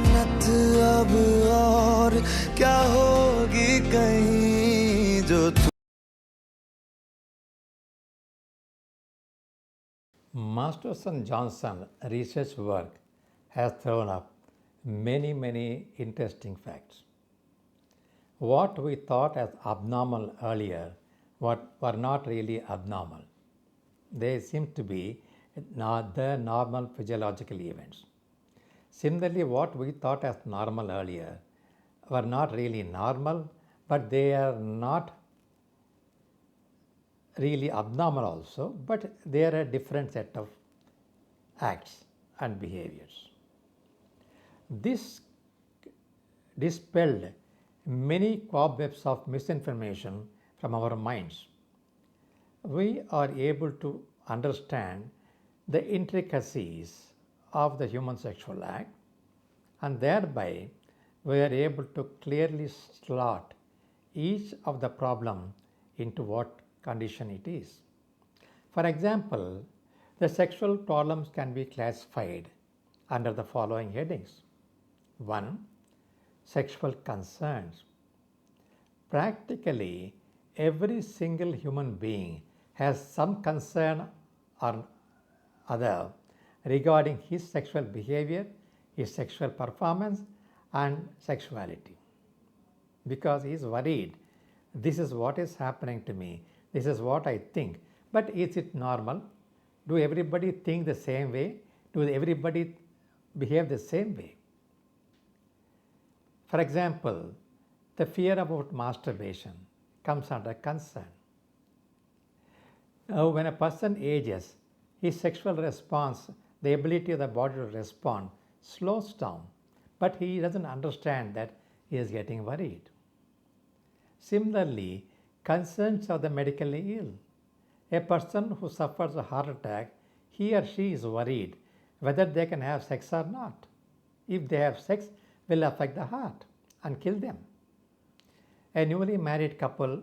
जन्नत अब और क्या होगी कहीं जो Masterson Johnson research work has thrown up many interesting facts. What we thought as abnormal earlier were not really abnormal. They seem to be not the normal physiological events. Similarly, what we thought as normal earlier were not really normal, but they are not really abnormal also, but they are a different set of acts and behaviors. This dispelled many cobwebs of misinformation from our minds. We are able to understand the intricacies of the human sexual act, and thereby we are able to clearly slot each of the problem into what condition it is. For example, the sexual problems can be classified under the following headings. 1. Sexual concerns. Practically every single human being has some concern or other regarding his sexual behavior, his sexual performance, and sexuality, because he is worried. This is what is happening to me. This is what I think. But is it normal? Do everybody think the same way? Do everybody behave the same way? For example, the fear about masturbation comes under concern. Now, when a person ages, his sexual response, the ability of the body to respond, slows down, but he doesn't understand that he is getting worried. Similarly, concerns of the medically ill. A person who suffers a heart attack, he or she is worried whether they can have sex or not. If they have sex, will affect the heart and kill them. A newly married couple,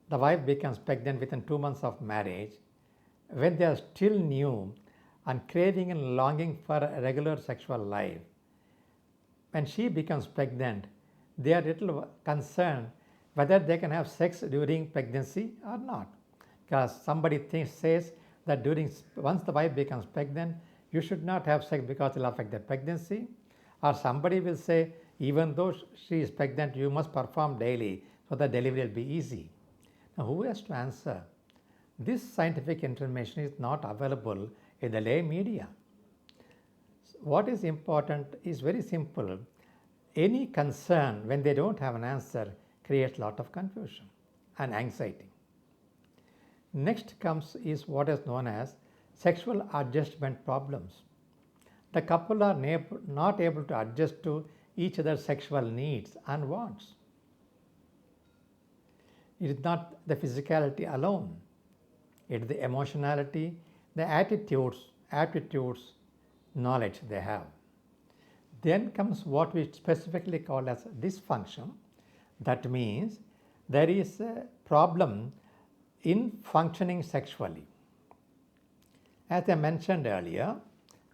the wife becomes pregnant within 2 months of marriage. When they are still new and craving and longing for a regular sexual life, when she becomes pregnant, they are little concerned whether they can have sex during pregnancy or not. Because somebody says that once the wife becomes pregnant, you should not have sex because it will affect the pregnancy. Or somebody will say, even though she is pregnant, you must perform daily so the delivery will be easy. Now, who has to answer? This scientific information is not available in the lay media. What is important is very simple. Any concern, when they don't have an answer, creates a lot of confusion and anxiety. Next comes is what is known as sexual adjustment problems. The couple are not able to adjust to each other's sexual needs and wants. It is not the physicality alone. It is the emotionality, the aptitudes, knowledge they have. Then comes what we specifically call as dysfunction. That means there is a problem in functioning sexually. As I mentioned earlier,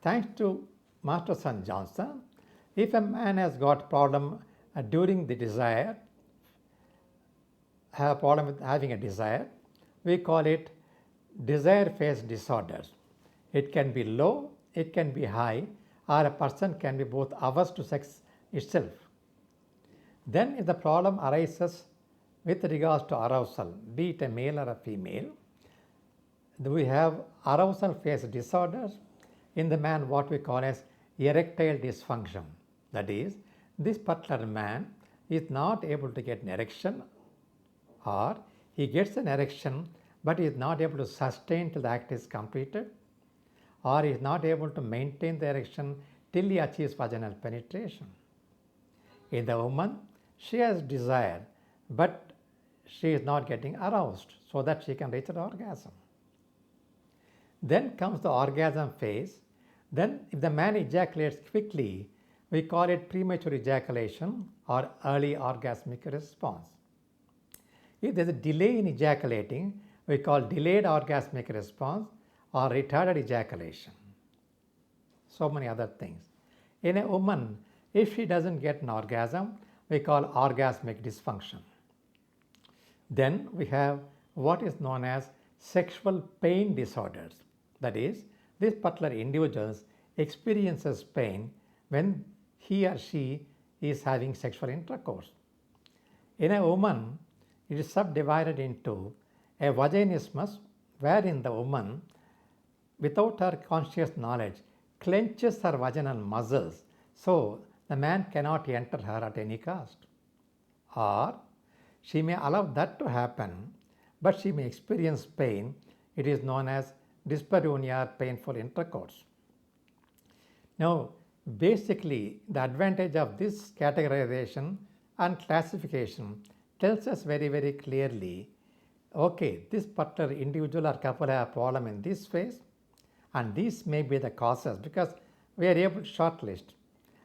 thanks to Masterson Johnson, if a man has got problem during the desire, have a problem with having a desire, we call it desire phase disorders. It can be low, it can be high, or a person can be both averse to sex itself. Then if the problem arises with regards to arousal, be it a male or a female, we have arousal phase disorders. In the man, what we call as erectile dysfunction. That is, this particular man is not able to get an erection, or he gets an erection but is not able to sustain till the act is completed, or is not able to maintain the erection till he achieves vaginal penetration. In the woman, she has desire, but she is not getting aroused so that she can reach an orgasm. Then comes the orgasm phase. Then if the man ejaculates quickly, we call it premature ejaculation or early orgasmic response. If there is a delay in ejaculating, we call delayed orgasmic response or retarded ejaculation. So many other things. In a woman, if she doesn't get an orgasm, we call orgasmic dysfunction. Then we have what is known as sexual pain disorders. That is, this particular individual experiences pain when he or she is having sexual intercourse. In a woman, it is subdivided into a vaginismus, wherein the woman, without her conscious knowledge, clenches her vaginal muscles so the man cannot enter her at any cost. Or she may allow that to happen, but she may experience pain. It is known as dyspareunia, or painful intercourse. Now, basically, the advantage of this categorization and classification tells us very clearly, okay, this particular individual or couple have a problem in this phase, and these may be the causes, because we are able to shortlist.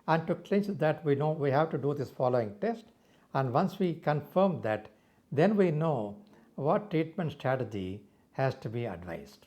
And to clinch that, we know we have to do this following test, and once we confirm that, then we know what treatment strategy has to be advised.